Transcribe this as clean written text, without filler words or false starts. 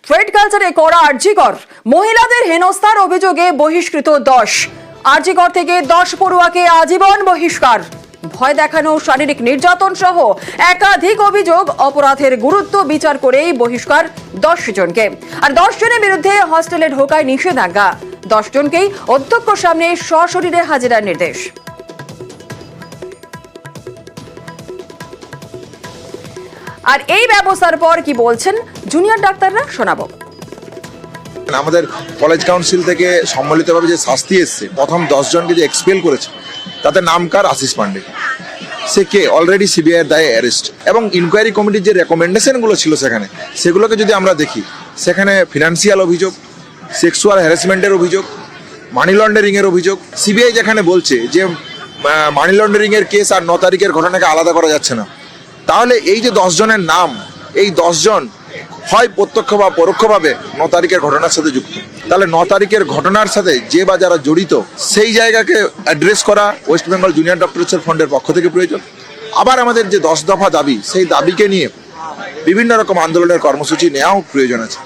Trade কালচারে করা আরজিকর মহিলাদের হেনস্থার অভিযোগে বহিষ্কৃত 10। আরজিকর থেকে 10 পড়ুয়াকে আজীবন বহিষ্কার। ভয় দেখানো, শারীরিক নির্যাতন সহ একাধিক অভিযোগ, অপরাধের গুরুত্ব বিচার করেই বহিষ্কার 10 জনকে। আর 10 জনের বিরুদ্ধে হস্টেলে ঢোকায় নিষেধাজ্ঞা। 10 জনকেই অধ্যক্ষের সামনে সশরীরে হাজিরার নির্দেশ। আর এই ব্যবস্থার পর কি বলছেন জুনিয়র ডাক্তাররা শোনাবো। আমাদের কলেজ কাউন্সিল থেকে সম্মিলিতভাবে যে শাস্তি এসছে, প্রথম 10 জনকে যে এক্সপেল করেছে, তাতে নামকার আশিস পান্ডে, সে কে অলরেডি সিবিআই এর দায়ে অ্যারেস্ট। এবং ইনকোয়ারি কমিটির যে রেকমেন্ডেশনগুলো ছিল সেগুলোকে যদি আমরা দেখি, সেখানে ফিনান্সিয়াল অভিযোগ, সেক্সুয়াল হ্যারাসমেন্টের অভিযোগ, মানি লন্ডারিং এর অভিযোগ। সিবিআই যেখানে বলছে যে মানি লন্ডারিং এর কেস আর 9 তারিখের ঘটনাকে আলাদা করা যাচ্ছে না, তাহলে এই যে 10 জনের নাম, এই 10 জন হয় প্রত্যক্ষ বা পরোক্ষভাবে 9 তারিখের ঘটনার সাথে যুক্ত। তাহলে 9 তারিখের ঘটনার সাথে যে বা যারা জড়িত, সেই জায়গাকে অ্যাড্রেস করা ওয়েস্ট বেঙ্গল জুনিয়র ডক্টরস ফ্রন্টের পক্ষ থেকে প্রয়োজন। আবার আমাদের যে 10 দফা দাবি, সেই দাবিকে নিয়ে বিভিন্ন রকম আন্দোলনের কর্মসূচি নেওয়াও প্রয়োজন আছে।